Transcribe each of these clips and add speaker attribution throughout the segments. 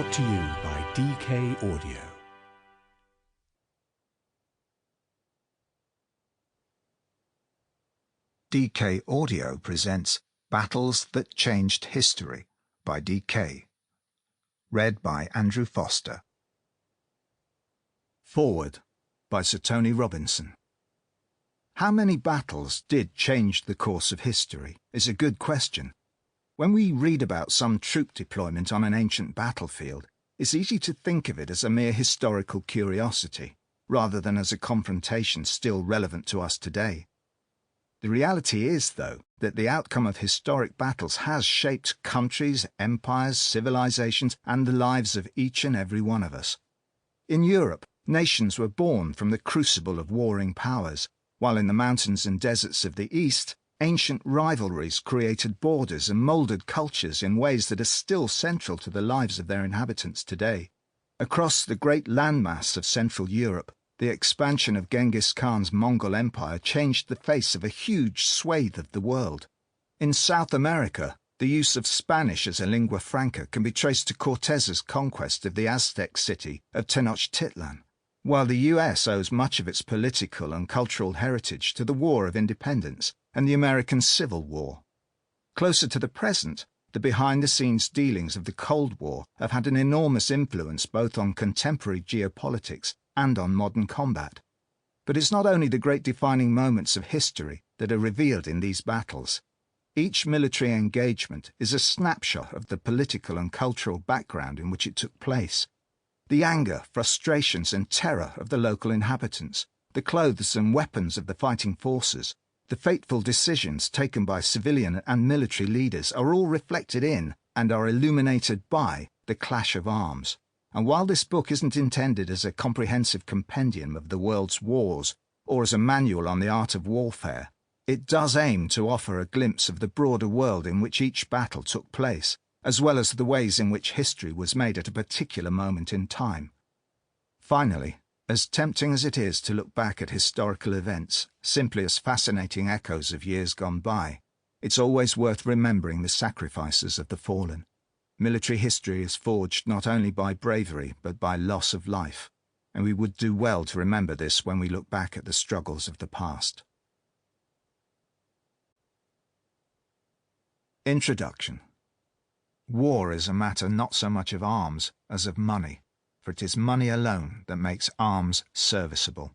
Speaker 1: Brought to you by DK Audio.
Speaker 2: DK Audio presents Battles That Changed History by DK. Read by Andrew Foster. Foreword by Sir Tony Robinson. How many battles did change the course of history is a good question. When we read about some troop deployment on an ancient battlefield, it's easy to think of it as a mere historical curiosity, rather than as a confrontation still relevant to us today. The reality is, though, that the outcome of historic battles has shaped countries, empires, civilizations, and the lives of each and every one of us. In Europe, nations were born from the crucible of warring powers, while in the mountains and deserts of the East, ancient rivalries created borders and moulded cultures in ways that are still central to the lives of their inhabitants today. Across the great landmass of Central Europe, the expansion of Genghis Khan's Mongol Empire changed the face of a huge swathe of the world. In South America, the use of Spanish as a lingua franca can be traced to Cortez's conquest of the Aztec city of Tenochtitlan, while the US owes much of its political and cultural heritage to the War of Independence and the American Civil War. Closer to the present, the behind-the-scenes dealings of the Cold War have had an enormous influence both on contemporary geopolitics and on modern combat. But it's not only the great defining moments of history that are revealed in these battles. Each military engagement is a snapshot of the political and cultural background in which it took place. The anger, frustrations and terror of the local inhabitants, the clothes and weapons of the fighting forces, the fateful decisions taken by civilian and military leaders are all reflected in and are illuminated by the clash of arms. And while this book isn't intended as a comprehensive compendium of the world's wars or as a manual on the art of warfare, it does aim to offer a glimpse of the broader world in which each battle took place, as well as the ways in which history was made at a particular moment in time. Finally, as tempting as it is to look back at historical events simply as fascinating echoes of years gone by, it's always worth remembering the sacrifices of the fallen. Military history is forged not only by bravery but by loss of life, and we would do well to remember this when we look back at the struggles of the past. Introduction. War is a matter not so much of arms as of money, for it is money alone that makes arms serviceable.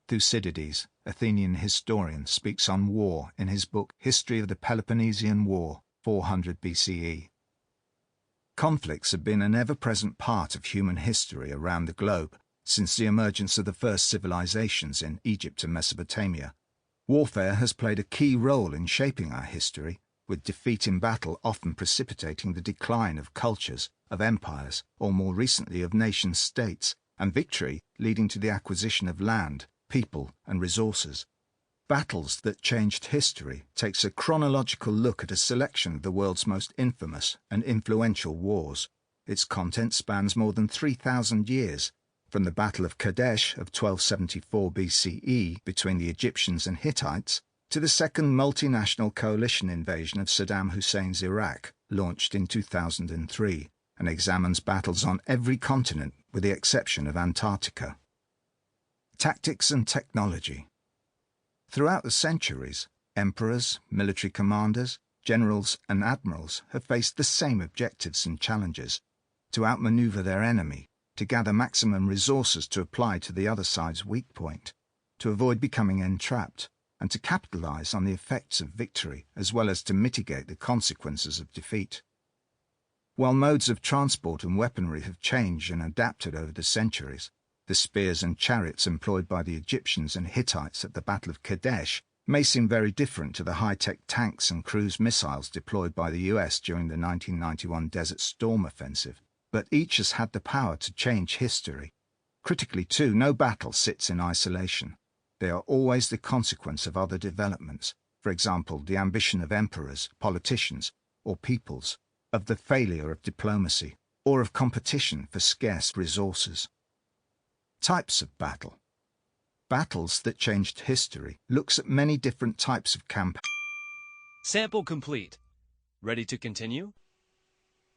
Speaker 2: Thucydides, Athenian historian, speaks on war in his book History of the Peloponnesian War, 400 BCE. Conflicts have been an ever-present part of human history around the globe since the emergence of the first civilizations in Egypt and Mesopotamia. Warfare has played a key role in shaping our history, with defeat in battle often precipitating the decline of cultures, of empires, or more recently of nation-states, and victory leading to the acquisition of land, people, and resources. Battles That Changed History takes a chronological look at a selection of the world's most infamous and influential wars. Its content spans more than 3,000 years, from the Battle of Kadesh of 1274 BCE between the Egyptians and Hittites, to the second multinational coalition invasion of Saddam Hussein's Iraq, launched in 2003, and examines battles on every continent with the exception of Antarctica. Tactics and technology. Throughout the centuries, emperors, military commanders, generals and admirals have faced the same objectives and challenges: to outmaneuver their enemy, to gather maximum resources to apply to the other side's weak point, to avoid becoming entrapped, and to capitalize on the effects of victory as well as to mitigate the consequences of defeat. While modes of transport and weaponry have changed and adapted over the centuries, the spears and chariots employed by the Egyptians and Hittites at the Battle of Kadesh may seem very different to the high-tech tanks and cruise missiles deployed by the US during the 1991 Desert Storm Offensive, but each has had the power to change history. Critically too, no battle sits in isolation. They are always the consequence of other developments, for example, the ambition of emperors, politicians, or peoples, of the failure of diplomacy, or of competition for scarce resources. Types of battle. Battles That Changed History looks at many different types of campaigns.
Speaker 3: Sample complete. Ready to continue?